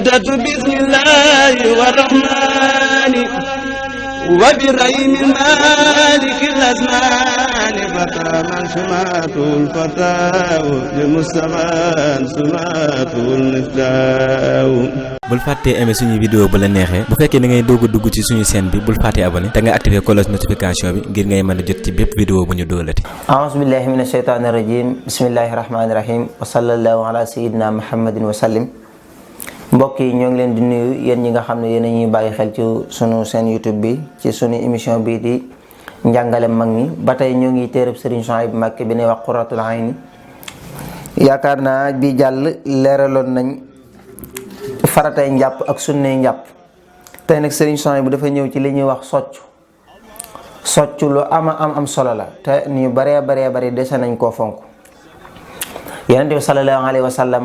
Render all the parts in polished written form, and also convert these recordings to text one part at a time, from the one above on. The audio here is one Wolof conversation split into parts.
بدأت بسم الله والرحمن وبرحيم المالك الأزمان فتى من سماته الفتاة لمصطفى سماته المفتاح. bul fàttee aimer suñu vidéo bu la neexee bu fekkee da ngay doog a dugg ci suñu chaîne bi bul fàttee abonné te nga activer cloche notification bi ngir ngay mën a jot ci bépp vidéo bu ñu doolati. a'uuzu billahi mina shaytaani rajim bismillahi rahmaani rahim wa sallallahu ala sayyidina muhammadin wa sallim. mbokk yi ñoo ngi leen di nuyu yéen ñi nga xam ne yéen a ñuy bàyyi xel ci sunu seen YouTube bi ci sunu émission bii di njàngale mag ñi ba tey ñoo ngi téereb Serigne Souhaïbou Mbacké bi ñuy wax Qurratul Ayni. yaakaar naa bi jàll leeraloon nañ faratay njàpp ak sunnay njàpp tey nag Serigne Souhaïbou dafa ñëw ci li ñuy wax soccu lu am solo la te ñu baree dese nañ koo fonk. Yonent bi sallallahu alayhi wa sallam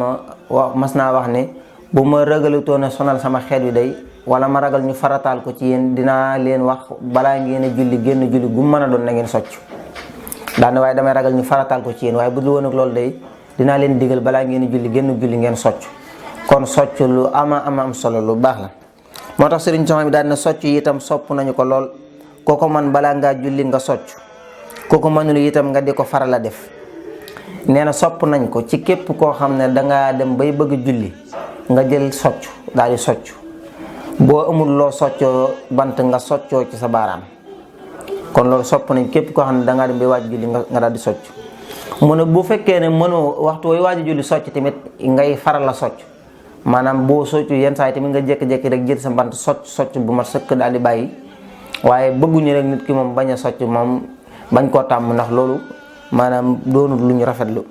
mas naa wax ne bu ma ragalutoon a sonal sama xeet wi day wala ma ragal ñu farataal ko ci yéen dinaa leen wax balaa ngeen a julli génn julli gu mën a doon na ngeen soccu daane waaye damay ragal ñu farataal ko ci yéen waaye bu dul woon ak loolu day dinaa leen digal balaa ngeen a julli génn julli ngeen soccu kon soccu lu am solo lu baax la. moo tax Serigne Souhaïbou bi daal na soccu itam sopp nañu ko lool kooko man balaa ngaa julli nga soccu kooko mënul itam nga di ko faral a def nee na sopp nañ ko ci képp koo xam ne dangaa dem bay bëgg julli nga jël soccu daal di soccu boo amul loo soccoo bant nga soccoo ci sa baaraam kon loolu sopp nañ képp koo xam ne dangaa dem bay waaj julli nga daal di soccu. mu ne bu fekkee ne mënoo waxtu way waaj julli socc tamit ngay faral la socc maanaam boo soccu yenn saa yi tamit nga jékki-jékki rek jël sa bant socc bu ma sëkk daal di bàyyi waaye bëgguñu rek nit ki moom bañ a socc moom bañ koo tàmm ndax loolu maanaam doonul lu ñu rafetlu.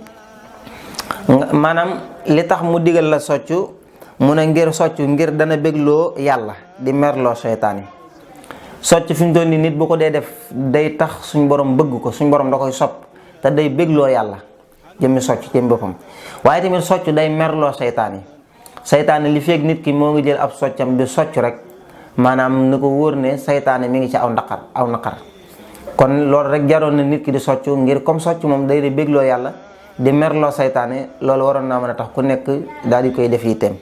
maanaam li tax mu digal la soccu mu ne ngir soccu ngir dana bégloo yàlla di merloo seytaane socc fi mu toll nii nit bu ko dee def day tax suñ borom bëgg ko suñ borom da koy sopp te day bégloo yàlla jëmmi socc jëmmi boppam waaye tamit socc day merloo seytaane li feeg nit ki moo ngi jël ab soccam di socc rek maanaam ni ko wóor ne seytaane mi ngi ci aw naqar kon loolu rek jaroon na nit ki di socc ngir comme socc moom day di bégloo yàlla di merloo seytaane loolu waroon naa mën a tax ku nekk daal di koy def itam.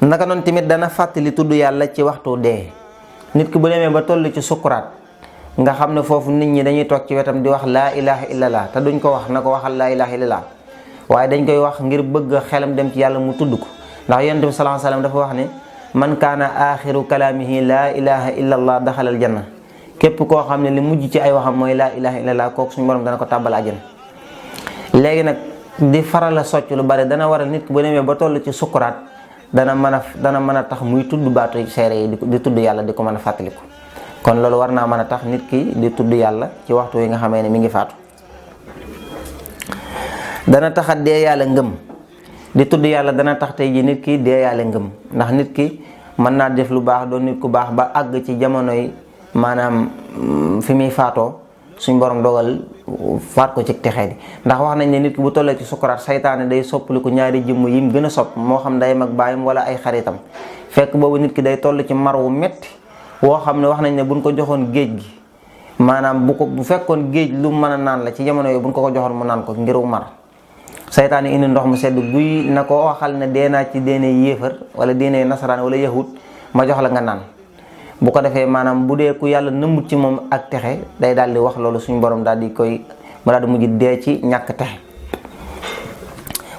naka noonu tamit dana fàttali tudd yàlla ci waxtu dee nit ki bu demee ba toll ci sukkuraat nga xam ne foofu nit ñi dañuy toog ci wetam di wax laa ilaha illallah te duñ ko wax na ko waxal laa ilaha illallah waaye dañ koy wax ngir bëgg xelam dem ci yàlla mu tudd ko ndax yonent bi sallallahu alayhi wasallam dafa wax ne man kaana axiru kalaamihi laa ilaha illallah daxalal janna képp koo xam ne li mujj ci ay waxam mooy laa ilaha illallah kooku suñu borom dana ko tàbbal àjjana. léegi nag di faral a socc lu bari dana waral nit ki bu demee ba toll ci sukkuraat dana mën a tax muy tudd baatu seere yi di tudd yàlla di ko mën a fàttaliku kon loolu war naa mën a tax nit ki di tudd yàlla ci waxtu yi nga xamee ne mi ngi faatu. dana tax dee yàlla ngëm di tudd yàlla dana tax tey ji nit ki dee yàlla ngëm ndax nit ki mën naa def lu baax doon nit ku baax ba àgg ci jamonoy maanaam fi muy faatoo suñ borom dogal faat ko ci texee di ndax wax nañ ne nit ki bu tollee ci sukuraat saytaane day soppaliku ñaari jëmm yim gën a sopp moo xam day mag baayam wala ay xaritam fekk boobu nit ki day toll ci mar wu metti woo xam ne wax nañ ne buñ ko joxoon géej gi maanaam bu fekkoon géej lu mën a naan la ci jamono yooyu buñ ko joxoon mu naan ko ngiru mar saytaane indi ndox mu sedd guy na ko waxal ne dee naa ci deene yéefar wala deene nasaraan wala yahud ma jox la nga naan bu ko defee maanaam bu dee ku yàlla nëmmut ci moom ak texe day daal di wax loolu suñu borom daal di koy mu daal di mujj dee ci ñàkk texe.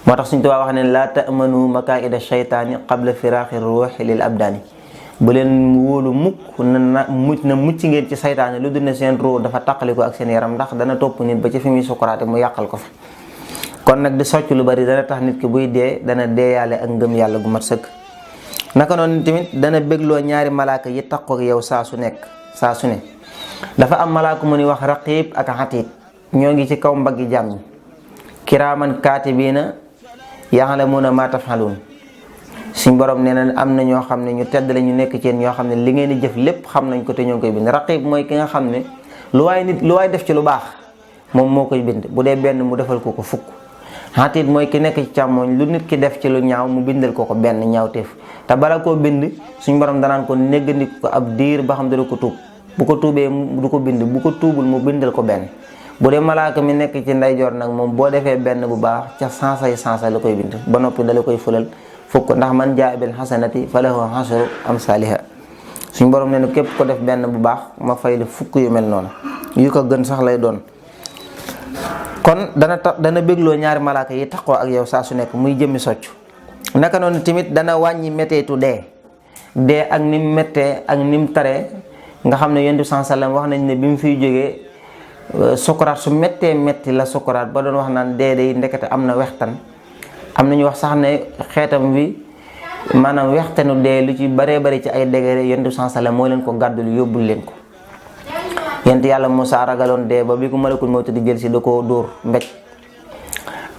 moo tax suñu Tuubaa wax ne laa ta'manu makaa'ida shaytaani qabla firaaxi ruuxi lil abdaani bu leen wóolu mukk na mucc ngeen ci saytaane lu dul ne seen ruux dafa taqaliko ak seen yaram ndax dana topp nit ba ci fi muy sukuraate mu yàqal ko fa. kon nag di socc lu bari dana tax nit ki buy dee dana deeyaale ak ngëm yàlla gu mat sëkk. naka noonu tamit dana bégloo ñaari malaaka yi taqoo ak yow saa su ne dafa am malaaka mu ni wax raqib ak atiid ñoo ngi ci kaw mbaggi jàmm ñi kiraaman kaatibiina ya'lamuuna maa taf'aluun suñ borom nee na am na ñoo xam ne ñu tedd la ñu nekk ci yéen ñoo xam ne li ngeen di jëf lépp xam nañ ko te ñoo ngi koy bind. raqib mooy ki nga xam ne lu waay def ci lu baax moom moo koy bind bu dee benn mu defal ko fukk. atiid mooy ki nekk ci càmmooñ lu nit ki def ci lu ñaaw mu bindal ko benn ñaawteef te bala koo bind suñ borom danaan ko néggandiku ko ab diir ba xam dana ko tuub bu ko tuubee du ko bind bu ko tuubul mu bindal ko benn. bu dee malaaka mi nekk ci ndeyjoor nag moom boo defee benn bu baax ca sansa la koy bind ba noppi dala koy fulal fukk ndax man jaa bil hasanati falahu ashru amsaliha. suñ borom ne képp ko def benn bu baax ma fay la fukk yu mel noonu yu ko gën sax lay doon. kon dana bégloo ñaari malaaka yi taxoo ak yow saa su nekk muy jëmmi soccu. naka noonu tamit dana wàññi metteetu dee ak ni mu méttee ak ni mu taree nga xam ne Yonent bi sallallahu alayhi wasallam wax nañ ne bi mu fiy jógee sukuraat su méttee métti la sukuraat ba doon wax naan dee day ndekete am na wextan. am na ñu wax sax ne xeetam bi maanaam wextanu dee lu ci baree bari ci ay degré Yonent bi sallallahu alayhi wasallam moo leen ko gàddul yóbbul leen ko. Yonent Yàlla Muusaa ragaloon dee ba bi ko malakul mawt di jël si da koo dóor mbéj.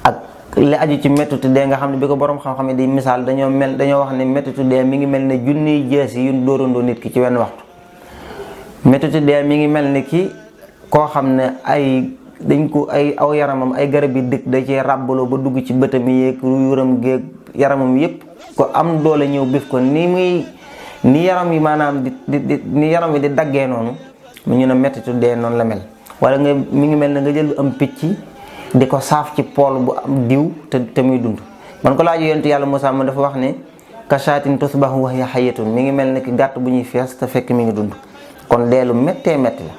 ak li aju ci mettitu dee nga xam ne bi ko borom xam-xam yi di misaal dañoo wax ne mettitu dee mi ngi mel ne junniy jees yi yuñ dóorandoo nit ki ci wenn waxtu. mettitu dee mi ngi mel ni ki koo xam ne aw yaramam ay garab yi dëkk da cee ràbbaloo ba dugg ci bëtam yeeg yuram géeg yaramam yépp ko am doole ñëw bif ko ni yaram yi maanaam ni yaram yi di daggee noonu mu ñu ne mettitu dee noonu la mel. wala mi ngi mel ne nga jël am picc di ko saaf ci pool bu am diw te muy dund. man ko laaj Yonent Yàlla Muusaa ma dafa wax ne kashaatin tusbahu wa hiya hayyatun mi ngi mel ne ki gàtt bu ñuy fees te fekk mi ngi dund. kon dee lu méttee métti la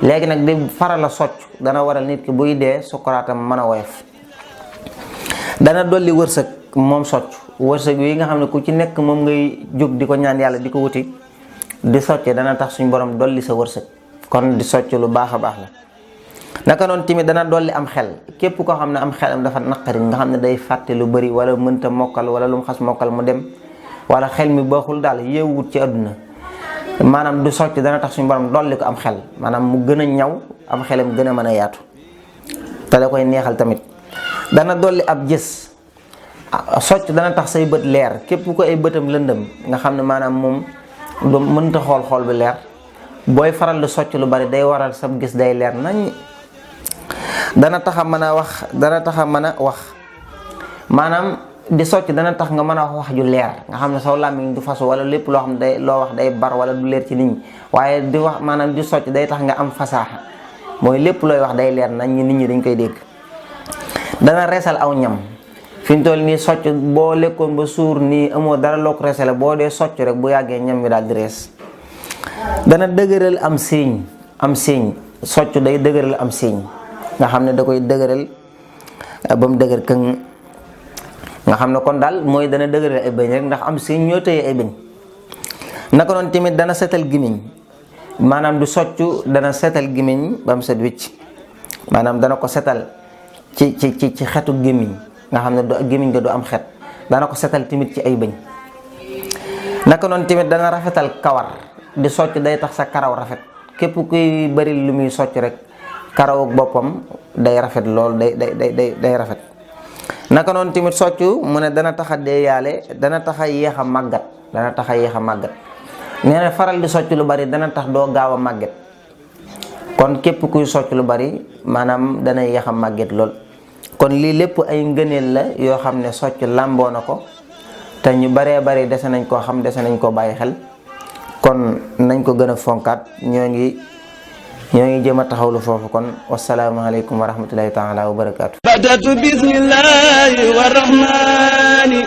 léegi nag di faral a socc dana waral nit ki buy dee sukkuraatam mën a woyof. dana dolli wërsëg moom socc wërsëg yi nga xam ne ku ci nekk moom ngay jóg di ko ñaan yàlla di ko wuti di socce dana tax suñ borom dolli sa wërsëg kon di socc lu baax a baax la. naka noonu tamit dana dolli am xel képp koo xam ne am xelam dafa naqari nga xam ne day fàtte lu bari wala mënta mokkal wala lu mu xas mokkal mu dem wala xel mi baaxul daal yeewut ci àdduna maanaam du socc dana tax suñu borom dolli ko am xel maanaam mu gën a ñaw am xelam gën a mën a yaatu te da koy neexal tamit. dana dolli ab gis socc dana tax say bët leer képp ko ay bëtam lëndëm nga xam ne maanaam moom du mënta xool bi leer booy faral di socc lu bari day waral sab gis day leer nañ. dana tax a mën a wax maanaam di socc dana tax nga mën a wax ju leer nga xam ne saw làmmiñ du fasu wala lépp loo xam ne loo wax day bar wala du leer ci nit ñi waaye di wax maanaam di socc day tax nga am fasaaxa mooy lépp looy wax day leer nañ nit ñi dañ koy dégg. dana reesal aw ñam fi ñu toll nii socc boo lekkoon ba suur nii amoo dara loo ko reesale boo dee socc rek bu yàggee ñam wi daal di rees. dana dëgëral am siiñ socc day dëgëral am siiñ nga xam ne da koy dëgëral ba mu dëgër këng nga xam ne kon daal mooy dana dëgëral ay bëñ rek ndax am siiñ ñoo tëye ay bëñ. naka noonu tamit dana setal gimiñ maanaam du socc dana setal gimiñ ba mu set wicc maanaam dana ko setal ci xetu gémmiñ nga xam ne gémmiñ ga du am xet dana ko setal tamit ci ay bëñ. naka noonu tamit dana rafetal kawar di socc day tax sa karaw rafet képp kuy bari lu muy socc rek karaw ak boppam day rafet lool day rafet. naka noonu tamit socc mu ne dana tax a deeyaale dana tax a yéex a màggat nee na faral di socc lu bari dana tax doo gaaw a màgget kon képp kuy socc lu bari maanaam dana yéex a màgget lool. kon lii lépp ay ngëneel la yoo xam ne socc làmboo na ko te ñu baree bari dese nañ koo xam dese nañ koo bàyyi xel kon nañ ko gën a fonkaat ñoo ngi jëm a taxawlu foofu kon wasalaamaaleykum wa rahmatullahi taala wa barakaatu. badatu bismillahi wa rahmani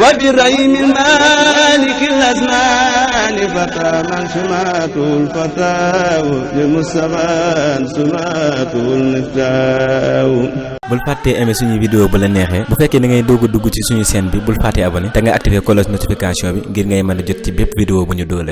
wa bi raymi maliki lasmani fataman sumatul fataw li mustaman sumatul niftaw. bul fàttee aimer suñu vidéo bu la neexee bu fekkee da ngay doog a dugg ci suñu chaîne bi bul fàttee abonné te nga activer cloche notification bi ngir ngay mën a jot ci bépp vidéo bu ñu doole.